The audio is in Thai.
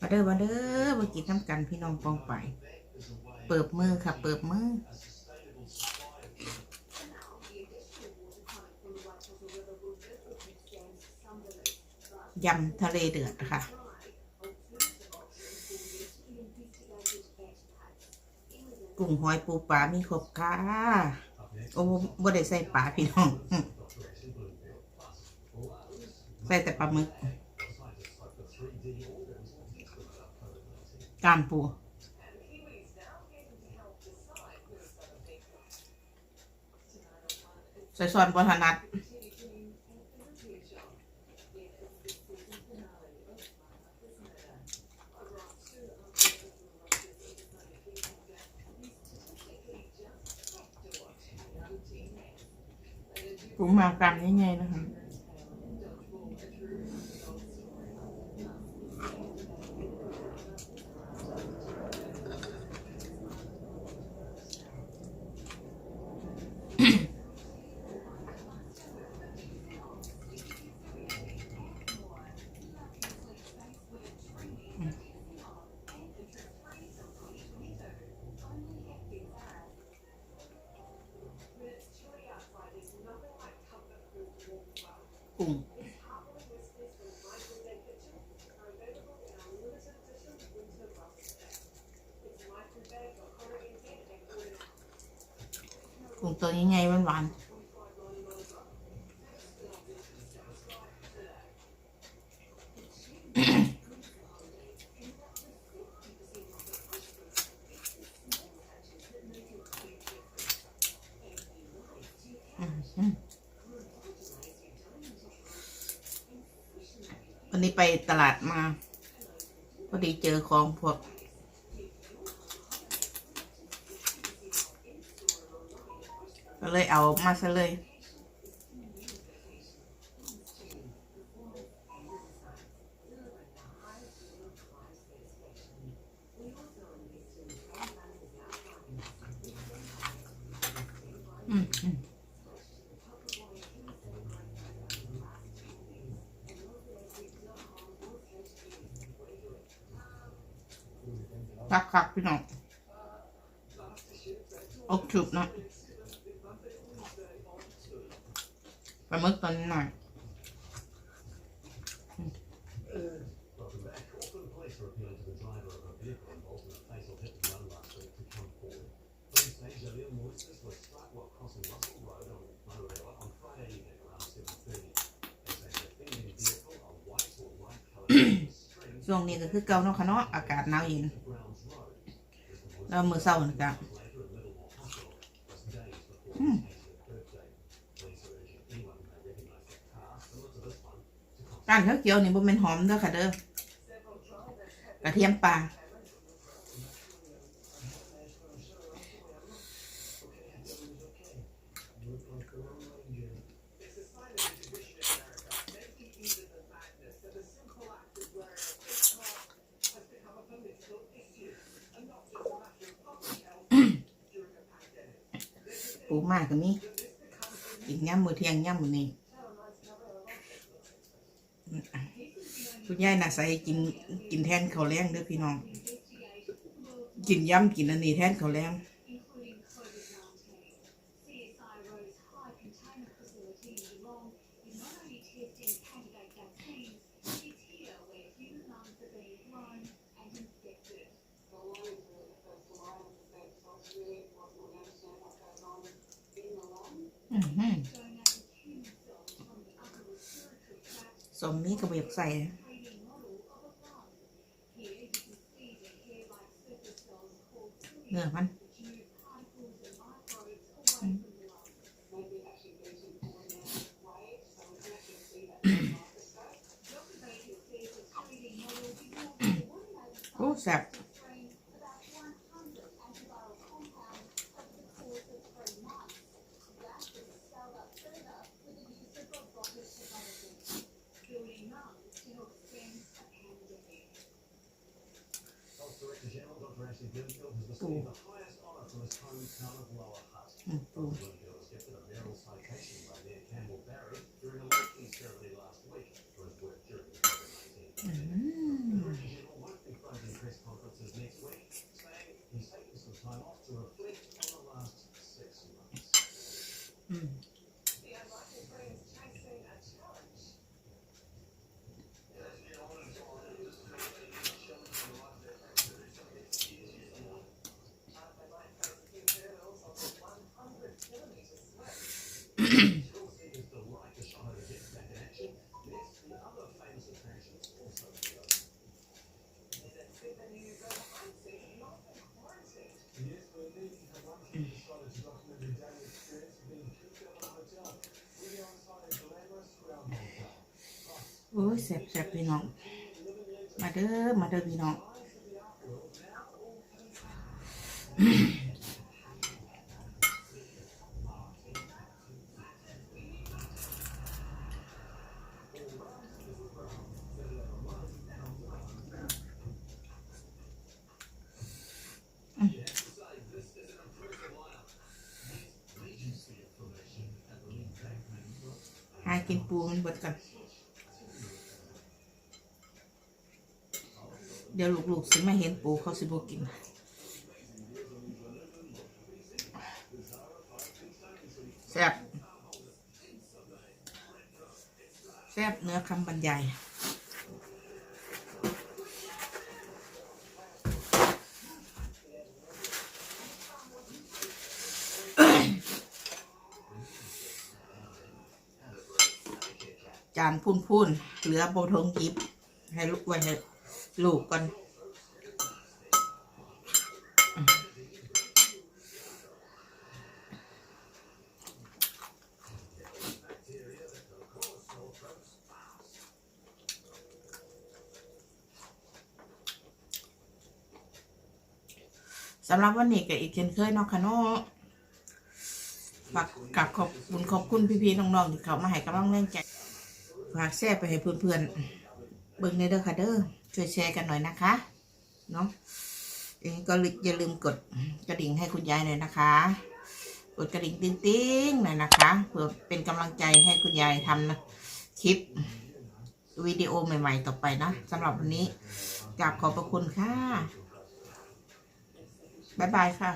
มาเด้อมาเด้อมากินน้ำกันพี่น้องปองไปเปิบมือค่ะเปิบมือยำทะเลเดือดค่ะกุ้งหอยปูปลามีครบค่ะโอ้บ่ได้ใส่ปลาพี่น้องใส่แต่ปลาหมึกก้ามปูใส่ซอนบะถนัดปูมากรัมยังไงนะคะกุ้งกุ้งตัวยังไงหวานวันนี้ไปตลาดมาพอดีเจอของพวกก็เลยเอามาซะเลยคักพี่น้องอกฉุบนะปลาหมึกตอนหน่อยช่วงนี้ก็คือเก่าเนาะค่ะเนาะอากาศหนาวเย็นแล้วมือเศร้านะจ๊ะก้านข้าวเกี๊ยวนี่บ่เป็นหอมเด้อค่ะเด้อกระเทียมป่าปูมากกันนี้กินย่ำมือเที่ยงย่ำมือนี้คุณยายน่ะใส่กินแทนข้าวแรงเด้อพี่น้องกินย่ำกินอันนี้แทนข้าวแรงสมนี้ก็ไม่อยากใส่เนื้อมันโอ้แซ่บปู อ้ยแซ่บพี่น้องมาเด้อพี่น้องหากินปูมันเบิดกันเดี๋ยวลูกๆสิมาเห็นปูเขาสิบ่กินแซ่บเนื้อคำบรรยายจานพูนเหลือโบทงกิบให้ลูกไว้ให้ลูกกันสำหรับวันนี้ก็อีกเช่นเคยเนาะค่ะเนาะฝากกับขอบคุณพี่ๆน้องๆที่เขามาให้กำลังแรงใจฝากแชร์ไปให้เพื่อนๆเบิ่งในเด้อค่ะเด้อช่วยแชร์กันหน่อยนะคะเนาะเองก็อย่าลืมกดกระดิ่งให้คุณยายหน่อยนะคะกดกระดิ่งติ๊งๆหน่อยนะคะเพื่อเป็นกำลังใจให้คุณยายทำคลิปวิดีโอใหม่ๆต่อไปนะสำหรับวันนี้กราบขอบพระคุณค่ะบ๊ายบายค่ะ